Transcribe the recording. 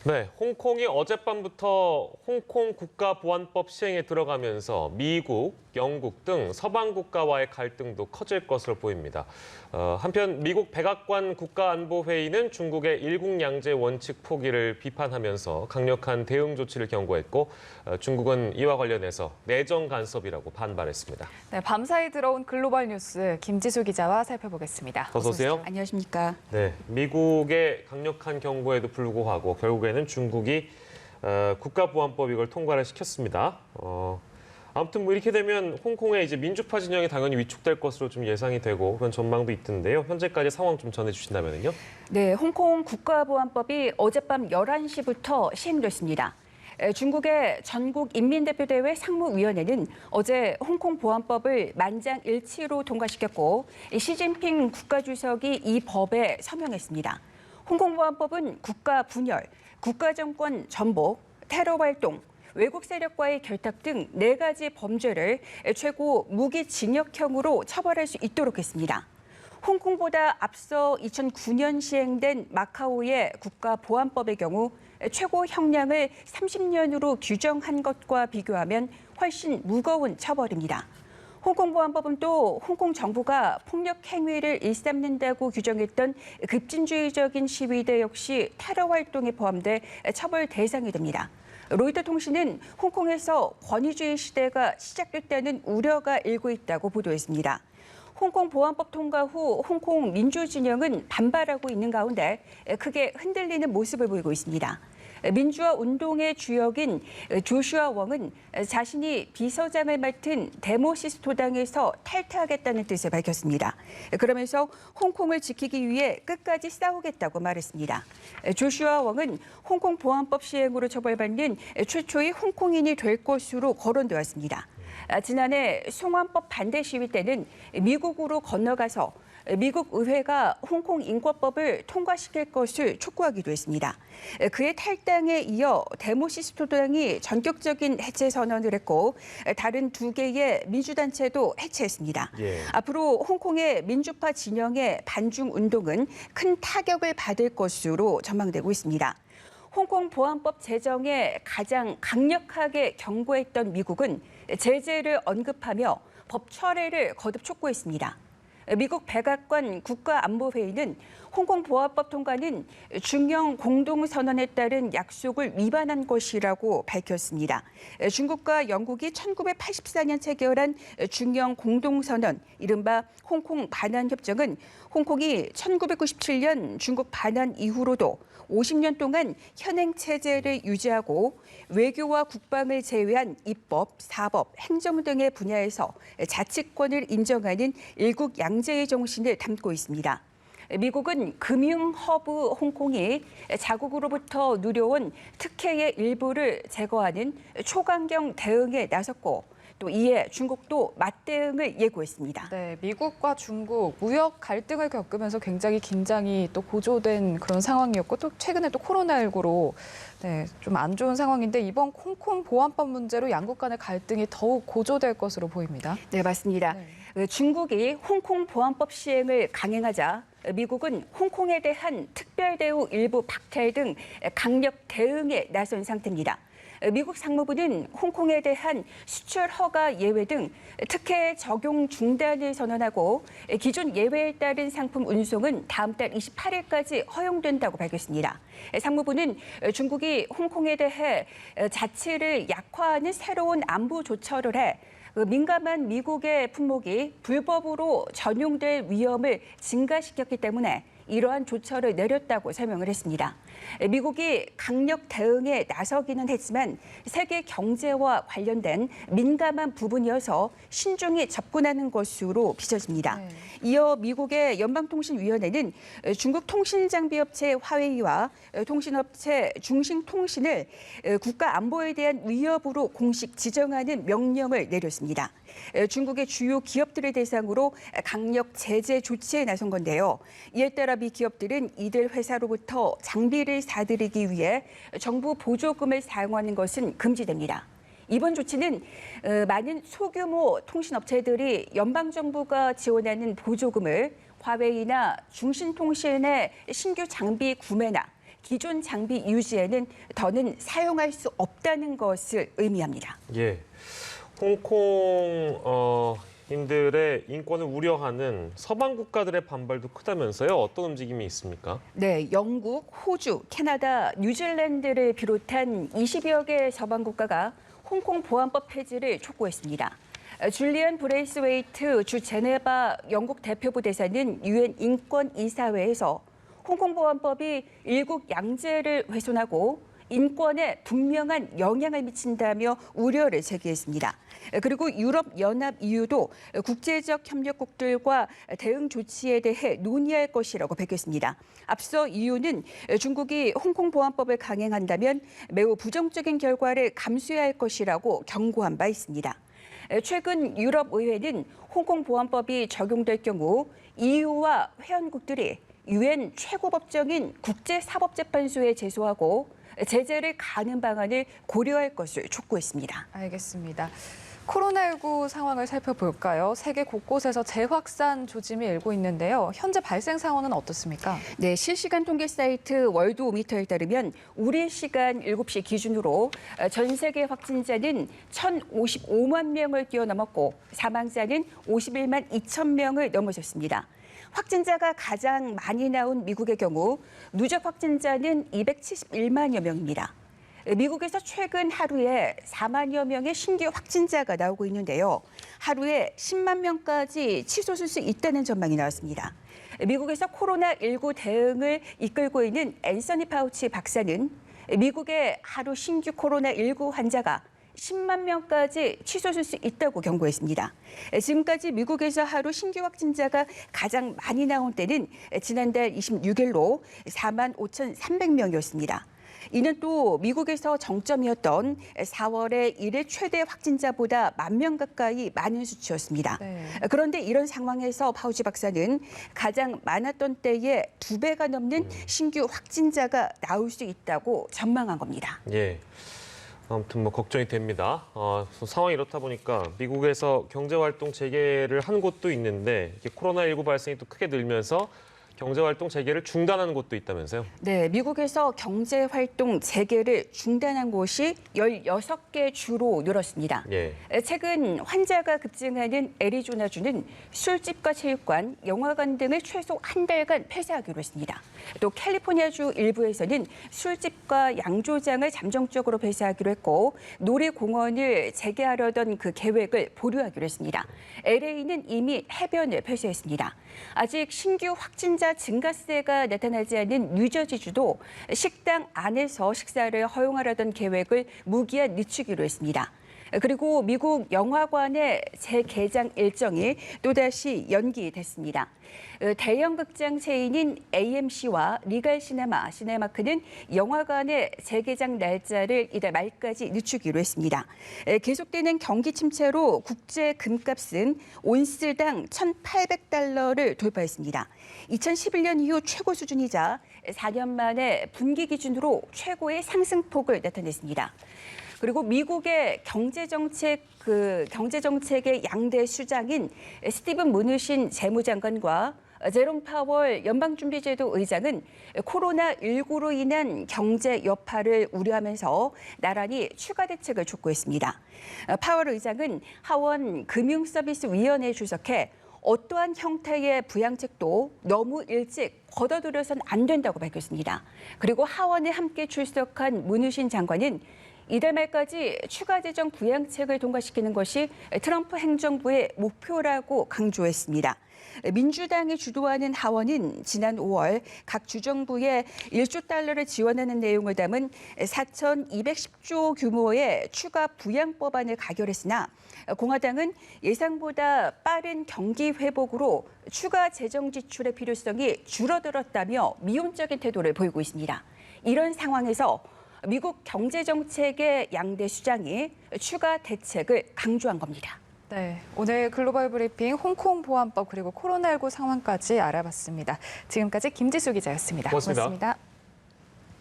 네, 홍콩이 어젯밤부터 홍콩 국가보안법 시행에 들어가면서 미국, 영국 등 서방 국가와의 갈등도 커질 것으로 보입니다. 한편 미국 백악관 국가안보회의는 중국의 일국양제 원칙 포기를 비판하면서 강력한 대응 조치를 경고했고 중국은 이와 관련해서 내정 간섭이라고 반발했습니다. 네, 밤사이 들어온 글로벌 뉴스 김지수 기자와 살펴보겠습니다. 어서 오세요. 안녕하십니까. 네, 미국의 강력한 경고에도 불구하고 결국에는 중국이 국가보안법 이걸 통과를 시켰습니다. 아무튼 뭐 이렇게 되면 홍콩의 이제 민주파 진영이 당연히 위축될 것으로 좀 예상이 되고 그런 전망도 있던데요. 현재까지 상황 좀 전해주신다면요. 네, 홍콩 국가보안법이 어젯밤 11시부터 시행됐습니다. 중국의 전국인민대표대회 상무위원회는 어제 홍콩 보안법을 만장일치로 통과시켰고 시진핑 국가주석이 이 법에 서명했습니다. 홍콩 보안법은 국가 분열, 국가정권 전복, 테러 활동, 외국 세력과의 결탁 등 4가지 범죄를 최고 무기징역형으로 처벌할 수 있도록 했습니다. 홍콩보다 앞서 2009년 시행된 마카오의 국가보안법의 경우 최고 형량을 30년으로 규정한 것과 비교하면 훨씬 무거운 처벌입니다. 홍콩 보안법은 또 홍콩 정부가 폭력 행위를 일삼는다고 규정했던 급진주의적인 시위대 역시 테러 활동에 포함돼 처벌 대상이 됩니다. 로이터 통신은 홍콩에서 권위주의 시대가 시작됐다는 우려가 일고 있다고 보도했습니다. 홍콩 보안법 통과 후 홍콩 민주진영은 반발하고 있는 가운데 크게 흔들리는 모습을 보이고 있습니다. 민주화 운동의 주역인 조슈아 웡은 자신이 비서장을 맡은 데모시스토당에서 탈퇴하겠다는 뜻을 밝혔습니다. 그러면서 홍콩을 지키기 위해 끝까지 싸우겠다고 말했습니다. 조슈아 웡은 홍콩 보안법 시행으로 처벌받는 최초의 홍콩인이 될 것으로 거론되었습니다. 지난해 송환법 반대 시위 때는 미국으로 건너가서 미국 의회가 홍콩 인권법을 통과시킬 것을 촉구하기도 했습니다. 그의 탈당에 이어 데모시스토당이 전격적인 해체 선언을 했고 다른 2개의 민주단체도 해체했습니다. 앞으로 홍콩의 민주파 진영의 반중 운동은 큰 타격을 받을 것으로 전망되고 있습니다. 홍콩 보안법 제정에 가장 강력하게 경고했던 미국은 제재를 언급하며 법 철회를 거듭 촉구했습니다. 미국 백악관 국가안보회의는 홍콩 보안법 통과는 중영 공동선언에 따른 약속을 위반한 것이라고 밝혔습니다. 중국과 영국이 1984년 체결한 중영 공동선언, 이른바 홍콩 반환협정은 홍콩이 1997년 중국 반환 이후로도 50년 동안 현행 체제를 유지하고 외교와 국방을 제외한 입법, 사법, 행정 등의 분야에서 자치권을 인정하는 일국 양제의 정신을 담고 있습니다. 미국은 금융 허브 홍콩이 자국으로부터 누려온 특혜의 일부를 제거하는 초강경 대응에 나섰고 또 이에 중국도 맞대응을 예고했습니다. 네, 미국과 중국 무역 갈등을 겪으면서 굉장히 긴장이 또 고조된 그런 상황이었고 또 최근에 또 코로나19로 좀 안 좋은 상황인데 이번 홍콩 보안법 문제로 양국 간의 갈등이 더욱 고조될 것으로 보입니다. 네, 맞습니다. 중국이 홍콩 보안법 시행을 강행하자 미국은 홍콩에 대한 특별대우 일부 박탈 등 강력 대응에 나선 상태입니다. 미국 상무부는 홍콩에 대한 수출 허가 예외 등 특혜 적용 중단을 선언하고 기존 예외에 따른 상품 운송은 다음 달 28일까지 허용된다고 밝혔습니다. 상무부는 중국이 홍콩에 대해 자치를 약화하는 새로운 안보 조처를 해 민감한 미국의 품목이 불법으로 전용될 위험을 증가시켰기 때문에 이러한 조처를 내렸다고 설명을 했습니다. 미국이 강력 대응에 나서기는 했지만 세계 경제와 관련된 민감한 부분이어서 신중히 접근하는 것으로 빚어집니다. 이어 미국의 연방통신위원회는 중국 통신장비업체 화웨이와 통신업체 중兴통신을 국가안보에 대한 위협으로 공식 지정하는 명령을 내렸습니다. 중국의 주요 기업들을 대상으로 강력 제재 조치에 나선 건데요. 이에 따라 미 기업들은 이들 회사로부터 장비를 사들이기 위해 정부 보조금을 사용하는 것은 금지됩니다. 이번 조치는 많은 소규모 통신업체들이 연방정부가 지원하는 보조금을 화웨이나 중신통신의 신규 장비 구매나 기존 장비 유지에는 더는 사용할 수 없다는 것을 의미합니다. 예, 홍콩인들의 인권을 우려하는 서방 국가들의 반발도 크다면서요? 어떤 움직임이 있습니까? 네, 영국, 호주, 캐나다, 뉴질랜드를 비롯한 20여 개 서방 국가가 홍콩 보안법 폐지를 촉구했습니다. 줄리안 브레이스웨이트 주 제네바 영국 대표부 대사는 유엔 인권이사회에서 홍콩 보안법이 일국 양제를 훼손하고 인권에 분명한 영향을 미친다며 우려를 제기했습니다. 그리고 유럽연합 EU도 국제적 협력국들과 대응 조치에 대해 논의할 것이라고 밝혔습니다. 앞서 EU는 중국이 홍콩 보안법을 강행한다면 매우 부정적인 결과를 감수해야 할 것이라고 경고한 바 있습니다. 최근 유럽의회는 홍콩 보안법이 적용될 경우 EU와 회원국들이 유엔 최고법정인 국제사법재판소에 제소하고 제재를 가하는 방안을 고려할 것을 촉구했습니다. 알겠습니다. 코로나19 상황을 살펴볼까요? 세계 곳곳에서 재확산 조짐이 일고 있는데요. 현재 발생 상황은 어떻습니까? 네, 실시간 통계 사이트 월드오미터에 따르면 우리 시간 7시 기준으로 전 세계 확진자는 1,055만 명을 뛰어넘었고 사망자는 51만 2천 명을 넘어섰습니다. 확진자가 가장 많이 나온 미국의 경우 누적 확진자는 271만여 명입니다. 미국에서 최근 하루에 4만여 명의 신규 확진자가 나오고 있는데요. 하루에 10만 명까지 치솟을 수 있다는 전망이 나왔습니다. 미국에서 코로나19 대응을 이끌고 있는 앤서니 파우치 박사는 미국의 하루 신규 코로나19 환자가 10만 명까지 치솟을 수 있다고 경고했습니다. 지금까지 미국에서 하루 신규 확진자가 가장 많이 나온 때는 지난달 26일로 4만 5,300명이었습니다. 이는 또 미국에서 정점이었던 4월의 일일 최대 확진자보다 10,000명 가까이 많은 수치였습니다. 네. 그런데 이런 상황에서 파우치 박사는 가장 많았던 때에 2배가 넘는 신규 확진자가 나올 수 있다고 전망한 겁니다. 예. 아무튼 걱정이 됩니다. 상황이 이렇다 보니까 미국에서 경제활동 재개를 한 곳도 있는데 이게 코로나19 발생이 또 크게 늘면서 경제활동 재개를 중단하는 곳도 있다면서요? 네, 미국에서 경제활동 재개를 중단한 곳이 16개 주로 늘었습니다. 예. 최근 환자가 급증하는 애리조나주는 술집과 체육관, 영화관 등을 최소 한 달간 폐쇄하기로 했습니다. 또 캘리포니아주 일부에서는 술집과 양조장을 잠정적으로 폐쇄하기로 했고 놀이공원을 재개하려던 그 계획을 보류하기로 했습니다. LA는 이미 해변을 폐쇄했습니다. 아직 신규 확진자 증가세가 나타나지 않은 뉴저지주도 식당 안에서 식사를 허용하려던 계획을 무기한 늦추기로 했습니다. 그리고 미국 영화관의 재개장 일정이 또다시 연기됐습니다. 대형 극장 체인인 AMC와 리갈 시네마크는 영화관의 재개장 날짜를 이달 말까지 늦추기로 했습니다. 계속되는 경기 침체로 국제 금값은 온스당 1,800달러를 돌파했습니다. 2011년 이후 최고 수준이자 4년 만에 분기 기준으로 최고의 상승폭을 나타냈습니다. 그리고 미국의 경제정책의 양대 수장인 스티븐 무누신 재무장관과 제롬 파월 연방준비제도 의장은 코로나19로 인한 경제 여파를 우려하면서 나란히 추가 대책을 촉구했습니다. 파월 의장은 하원 금융서비스위원회에 출석해 어떠한 형태의 부양책도 너무 일찍 걷어들여선 안 된다고 밝혔습니다. 그리고 하원에 함께 출석한 문우신 장관은 이달 말까지 추가 재정 부양책을 통과시키는 것이 트럼프 행정부의 목표라고 강조했습니다. 민주당이 주도하는 하원은 지난 5월 각 주정부에 1조 달러를 지원하는 내용을 담은 4,210조 규모의 추가 부양 법안을 가결했으나 공화당은 예상보다 빠른 경기 회복으로 추가 재정 지출의 필요성이 줄어들었다며 미온적인 태도를 보이고 있습니다. 이런 상황에서 미국 경제정책의 양대 수장이 추가 대책을 강조한 겁니다. 네, 오늘 글로벌 브리핑 홍콩 보안법 그리고 코로나19 상황까지 알아봤습니다. 지금까지 김지수 기자였습니다. 고맙습니다. 고맙습니다.